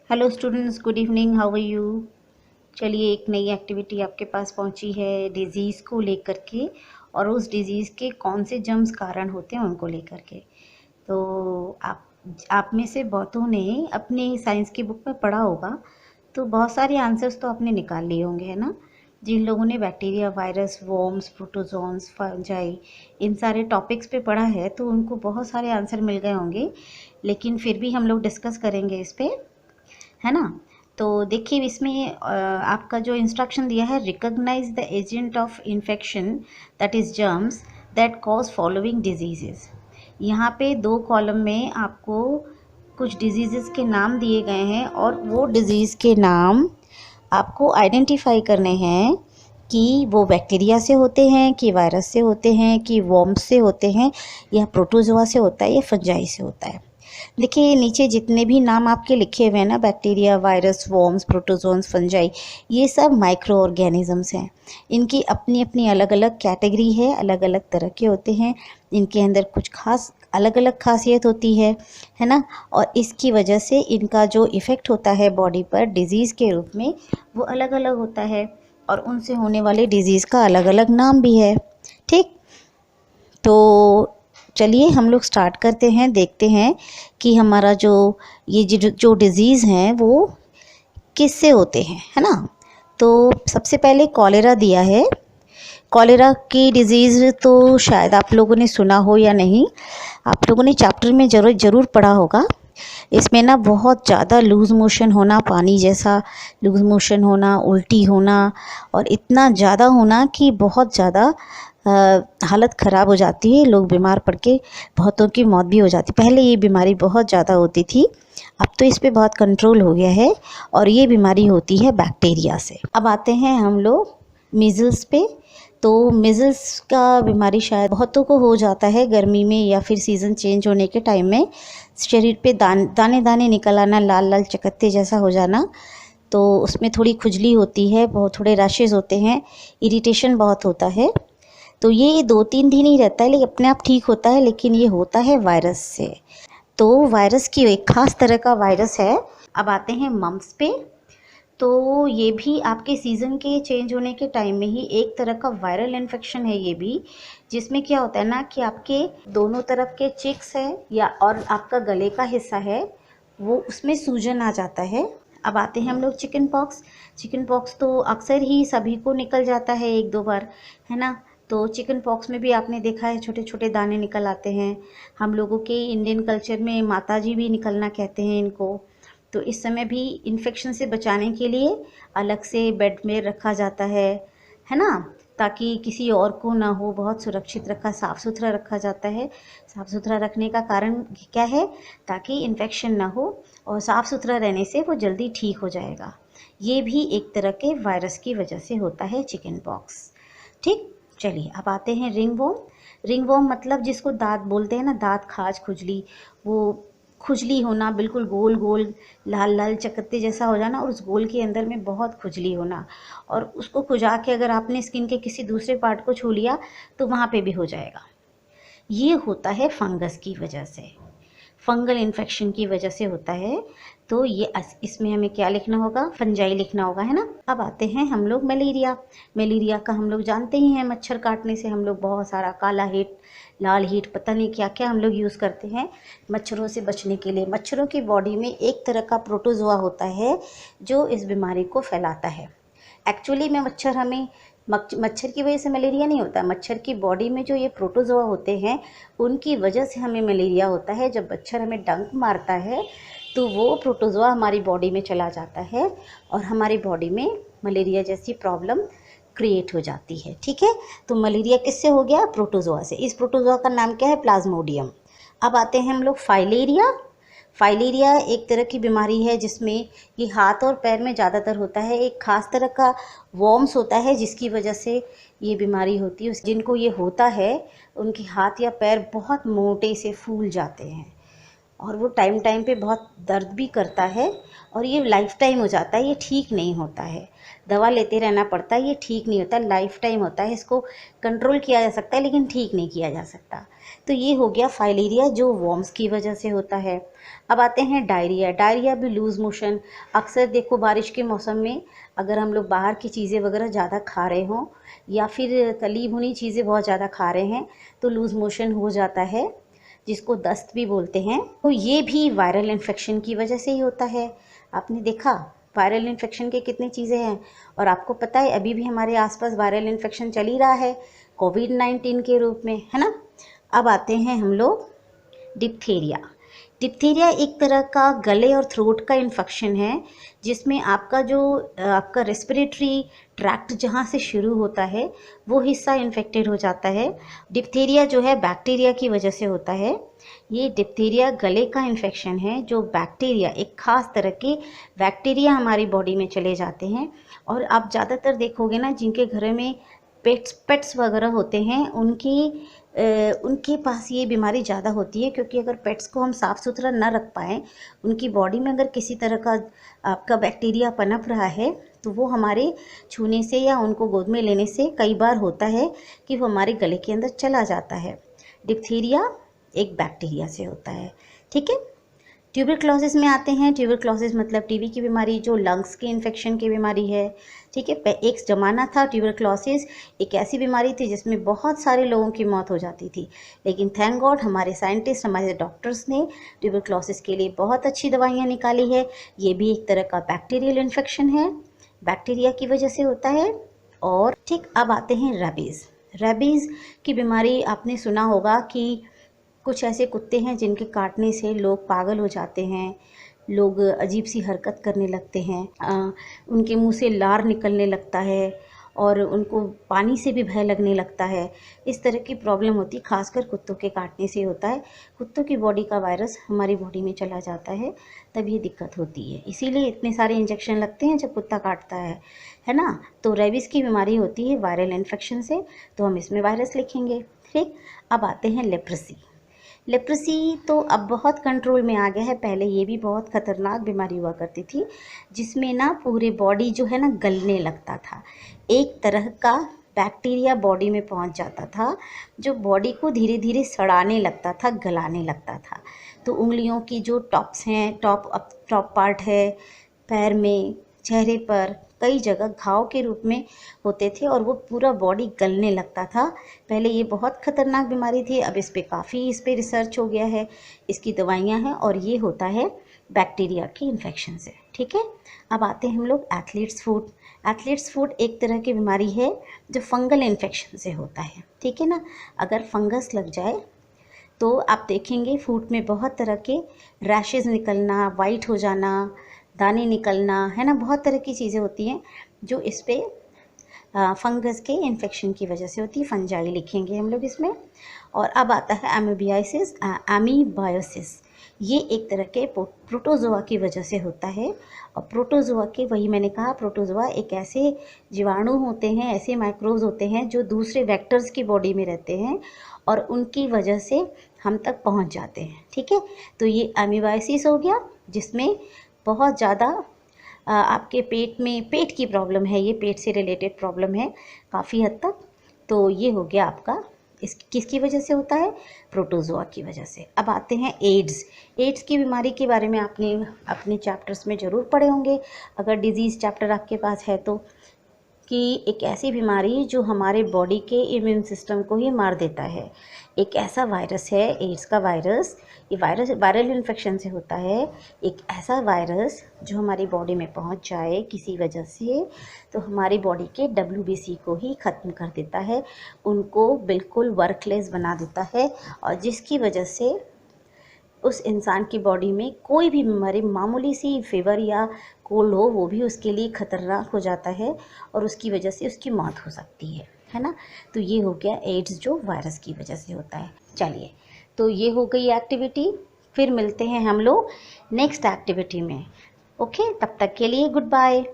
Hello students, good evening, how are you. चलिए, एक नई एक्टिविटी आपके पास पहुंची है डिजीज़ को लेकर के, और उस डिजीज़ के कौन से जर्म्स कारण होते हैं उनको लेकर के। तो आप में से बहुतों ने अपने साइंस की बुक में पढ़ा होगा, तो बहुत सारे आंसर्स तो आपने निकाल लिए होंगे, है ना। जिन लोगों ने bacteria, virus, worms, protozoans, fungi, इन सारे टॉपिक्स पे पढ़ा है तो उनको बहुत सारे आंसर मिल गए होंगे, लेकिन फिर भी हम लोग डिस्कस करेंगे इस पर, है ना। तो देखिए, इसमें आपका जो इंस्ट्रक्शन दिया है, recognise the agent of infection that is germs that cause following diseases. यहाँ पे 2 कॉलम में आपको कुछ डिजीज़ के नाम दिए गए हैं, और वो डिज़ीज़ के नाम आपको आइडेंटिफाई करने हैं कि वो बैक्टीरिया से होते हैं, कि वायरस से होते हैं, कि वॉर्म्स से होते हैं, या प्रोटोजोआ से होता है, या फंजाई से होता है। देखिए, नीचे जितने भी नाम आपके लिखे हुए हैं ना, bacteria, virus, worms, protozoans, fungi, ये सब माइक्रो ऑर्गेनिजम्स हैं। इनकी अपनी अपनी अलग अलग कैटेगरी है, अलग अलग तरह के होते हैं। इनके अंदर कुछ खास अलग अलग खासियत होती है ना। और इसकी वजह से इनका जो इफ़ेक्ट होता है बॉडी पर डिज़ीज़ के रूप में, वो अलग अलग होता है, और उनसे होने वाले डिज़ीज़ का अलग अलग नाम भी है। ठीक, तो चलिए हम लोग स्टार्ट करते हैं, देखते हैं कि हमारा ये जो डिज़ीज़ हैं वो किससे होते हैं, है ना। तो सबसे पहले कॉलेरा दिया है। कॉलेरा की डिज़ीज़ तो शायद आप लोगों ने सुना हो या नहीं, आप लोगों ने चैप्टर में ज़रूर पढ़ा होगा। इसमें ना बहुत ज़्यादा लूज़ मोशन होना, पानी जैसा लूज़ मोशन होना, उल्टी होना, और इतना ज़्यादा होना कि बहुत ज़्यादा हालत ख़राब हो जाती है, लोग बीमार पड़ के बहुतों की मौत भी हो जाती। पहले ये बीमारी बहुत ज़्यादा होती थी, अब तो इस पे बहुत कंट्रोल हो गया है, और ये बीमारी होती है बैक्टीरिया से। अब आते हैं हम लोग मीज़ल्स पे। तो मीज़ल्स का बीमारी शायद बहुतों को हो जाता है गर्मी में, या फिर सीज़न चेंज होने के टाइम में शरीर पे दाने दाने निकल आना, लाल लाल चकत्ते जैसा हो जाना। तो उसमें थोड़ी खुजली होती है, बहुत थोड़े रैशेज़ होते हैं, इरिटेशन बहुत होता है। तो ये 2-3 दिन ही रहता है, लेकिन अपने आप ठीक होता है, लेकिन ये होता है वायरस से। तो वायरस की एक खास तरह का वायरस है। अब आते हैं मम्प्स पे। तो ये भी आपके सीज़न के चेंज होने के टाइम में ही एक तरह का वायरल इन्फेक्शन है ये भी, जिसमें क्या होता है ना कि आपके दोनों तरफ के चिक्स है, या और आपका गले का हिस्सा है, वो उसमें सूजन आ जाता है। अब आते हैं हम लोग चिकन पॉक्स। चिकन पॉक्स तो अक्सर ही सभी को निकल जाता है 1-2 बार, है ना। तो चिकन पॉक्स में भी आपने देखा है छोटे छोटे दाने निकल आते हैं। हम लोगों के इंडियन कल्चर में माताजी भी निकलना कहते हैं इनको। तो इस समय भी इन्फेक्शन से बचाने के लिए अलग से बेड में रखा जाता है ना, ताकि किसी और को ना हो, बहुत सुरक्षित रखा, साफ़ सुथरा रखा जाता है। साफ़ सुथरा रखने का कारण क्या है, ताकि इन्फेक्शन ना हो, और साफ़ सुथरा रहने से वो जल्दी ठीक हो जाएगा। ये भी एक तरह के वायरस की वजह से होता है चिकन पॉक्स। ठीक, चलिए अब आते हैं रिंग वॉर्म। रिंग वॉर्म मतलब जिसको दाँत बोलते हैं ना, दाँत खाज, खुजली, वो खुजली होना, बिल्कुल गोल गोल लाल लाल चकत्ते जैसा हो जाना, और उस गोल के अंदर में बहुत खुजली होना, और उसको खुजा के अगर आपने स्किन के किसी दूसरे पार्ट को छू लिया तो वहाँ पे भी हो जाएगा। ये होता है फंगस की वजह से, फंगल इन्फेक्शन की वजह से होता है। तो ये इसमें हमें क्या लिखना होगा, फंजाई लिखना होगा, है ना। अब आते हैं हम लोग मलेरिया। मलेरिया का हम लोग जानते ही हैं, मच्छर काटने से हम लोग बहुत सारा काला हिट, लाल हिट, पता नहीं क्या क्या हम लोग यूज़ करते हैं मच्छरों से बचने के लिए। मच्छरों की बॉडी में एक तरह का प्रोटोजोआ होता है जो इस बीमारी को फैलाता है। एक्चुअली में मच्छर की वजह से मलेरिया नहीं होता। मच्छर की बॉडी में जो ये प्रोटोजोआ होते हैं, उनकी वजह से हमें मलेरिया होता है। जब मच्छर हमें डंक मारता है तो वो प्रोटोजोआ हमारी बॉडी में चला जाता है, और हमारी बॉडी में मलेरिया जैसी प्रॉब्लम क्रिएट हो जाती है। ठीक है, तो मलेरिया किससे हो गया, प्रोटोजोआ से। इस प्रोटोजोआ का नाम क्या है, प्लाज्मोडियम। अब आते हैं हम लोग फाइलेरिया। फाइलेरिया एक तरह की बीमारी है जिसमें ये हाथ और पैर में ज़्यादातर होता है। एक खास तरह का वॉर्म्स होता है जिसकी वजह से ये बीमारी होती है। जिनको ये होता है उनके हाथ या पैर बहुत मोटे से फूल जाते हैं, और वो टाइम टाइम पे बहुत दर्द भी करता है, और ये लाइफ टाइम हो जाता है। ये ठीक नहीं होता है, दवा लेते रहना पड़ता है, ये ठीक नहीं होता, लाइफ टाइम होता है। इसको कंट्रोल किया जा सकता है लेकिन ठीक नहीं किया जा सकता। तो ये हो गया फाइलेरिया जो वॉर्म्स की वजह से होता है। अब आते हैं डायरिया। डायरिया भी लूज़ मोशन। अक्सर देखो बारिश के मौसम में अगर हम लोग बाहर की चीज़ें वगैरह ज़्यादा खा रहे हों या फिर तली भुनी चीज़ें बहुत ज़्यादा खा रहे हैं तो लूज़ मोशन हो जाता है, जिसको दस्त भी बोलते हैं। तो ये भी वायरल इन्फेक्शन की वजह से ही होता है। आपने देखा वायरल इन्फेक्शन के कितनी चीज़ें हैं, और आपको पता है अभी भी हमारे आसपास वायरल इन्फेक्शन चल ही रहा है कोविड-19 के रूप में, है ना। अब आते हैं हम लोग डिप्थीरिया। डिप्थीरिया एक तरह का गले और थ्रोट का इन्फेक्शन है, जिसमें आपका रेस्पिरेटरी ट्रैक्ट जहाँ से शुरू होता है वो हिस्सा इन्फेक्टेड हो जाता है। डिप्थीरिया जो है बैक्टीरिया की वजह से होता है। ये डिप्थीरिया गले का इन्फेक्शन है, जो बैक्टीरिया, एक खास तरह के बैक्टीरिया हमारी बॉडी में चले जाते हैं। और आप ज़्यादातर देखोगे ना जिनके घर में पेट्स वगैरह होते हैं उनके पास ये बीमारी ज़्यादा होती है, क्योंकि अगर पेट्स को हम साफ़ सुथरा ना रख पाएँ, उनकी बॉडी में अगर किसी तरह का आपका बैक्टीरिया पनप रहा है तो वो हमारे छूने से या उनको गोद में लेने से कई बार होता है कि वो हमारे गले के अंदर चला जाता है। डिप्थीरिया एक बैक्टीरिया से होता है, ठीक है। ट्यूबरक्लोसिस में आते हैं। ट्यूबरक्लोसिस मतलब टीबी की बीमारी, जो लंग्स के इन्फेक्शन की बीमारी है, ठीक है। एक ज़माना था ट्यूबरक्लोसिस एक ऐसी बीमारी थी जिसमें बहुत सारे लोगों की मौत हो जाती थी, लेकिन थैंक गॉड हमारे साइंटिस्ट, हमारे डॉक्टर्स ने ट्यूबरक्लोसिस के लिए बहुत अच्छी दवाइयाँ निकाली है। ये भी एक तरह का बैक्टीरियल इन्फेक्शन है, बैक्टीरिया की वजह से होता है। और ठीक, अब आते हैं रेबीज़। रेबीज़ की बीमारी आपने सुना होगा कि कुछ ऐसे कुत्ते हैं जिनके काटने से लोग पागल हो जाते हैं, लोग अजीब सी हरकत करने लगते हैं, उनके मुंह से लार निकलने लगता है और उनको पानी से भी भय लगने लगता है। इस तरह की प्रॉब्लम होती है, खासकर कुत्तों के काटने से होता है। कुत्तों की बॉडी का वायरस हमारी बॉडी में चला जाता है, तब ये दिक्कत होती है। इसीलिए इतने सारे इंजेक्शन लगते हैं जब कुत्ता काटता है ना। तो रेबीज़ की बीमारी होती है वायरल इन्फेक्शन से, तो हम इसमें वायरस लिखेंगे, ठीक। अब आते हैं लेप्रेसी। लेप्रेसी तो अब बहुत कंट्रोल में आ गया है, पहले ये भी बहुत ख़तरनाक बीमारी हुआ करती थी, जिसमें ना पूरे बॉडी जो है ना गलने लगता था। एक तरह का बैक्टीरिया बॉडी में पहुंच जाता था, जो बॉडी को धीरे धीरे सड़ाने लगता था, गलाने लगता था। तो उंगलियों की जो टॉप्स हैं, टॉप पार्ट है, पैर में, चेहरे पर, कई जगह घाव के रूप में होते थे और वो पूरा बॉडी गलने लगता था। पहले ये बहुत ख़तरनाक बीमारी थी, अब इस पे रिसर्च हो गया है, इसकी दवाइयाँ हैं, और ये होता है बैक्टीरिया की इन्फेक्शन से, ठीक है। अब आते हैं हम लोग एथलीट्स फुट। एथलीट्स फुट एक तरह की बीमारी है जो फंगल इन्फेक्शन से होता है, ठीक है ना। अगर फंगस लग जाए तो आप देखेंगे फूट में बहुत तरह के रैशेज़ निकलना, वाइट हो जाना, दाने निकलना, है ना। बहुत तरह की चीज़ें होती हैं जो इस पे फंगस के इन्फेक्शन की वजह से होती है। फंजाई लिखेंगे हम लोग इसमें। और अब आता है एमीबायोसिस। ये एक तरह के प्रोटोजोआ की वजह से होता है। और प्रोटोजोआ के, वही मैंने कहा, प्रोटोजोआ एक ऐसे जीवाणु होते हैं, ऐसे माइक्रोब्स होते हैं जो दूसरे वेक्टर्स की बॉडी में रहते हैं और उनकी वजह से हम तक पहुंच जाते हैं, ठीक है। तो ये एमीबायोसिस हो गया, जिसमें बहुत ज़्यादा आपके पेट की प्रॉब्लम है, ये पेट से रिलेटेड प्रॉब्लम है काफ़ी हद तक। तो ये हो गया आपका, इस किसकी वजह से होता है, प्रोटोजोआ की वजह से। अब आते हैं एड्स। एड्स की बीमारी के बारे में आपने अपने चैप्टर्स में ज़रूर पढ़े होंगे, अगर डिजीज़ चैप्टर आपके पास है तो, कि एक ऐसी बीमारी जो हमारे बॉडी के इम्यून सिस्टम को ही मार देता है। एक ऐसा वायरस है एड्स का वायरस। ये वायरस वायरल इन्फेक्शन से होता है। एक ऐसा वायरस जो हमारी बॉडी में पहुंच जाए किसी वजह से, तो हमारी बॉडी के WBC को ही ख़त्म कर देता है, उनको बिल्कुल वर्कलेस बना देता है, और जिसकी वजह से उस इंसान की बॉडी में कोई भी बीमारी, मामूली सी फीवर या कोल्ड हो, वो भी उसके लिए ख़तरनाक हो जाता है और उसकी वजह से उसकी मौत हो सकती है ना। तो ये हो गया एड्स जो वायरस की वजह से होता है। चलिए, तो ये हो गई एक्टिविटी, फिर मिलते हैं हम लोग नेक्स्ट एक्टिविटी में। ओके, तब तक के लिए गुड बाय।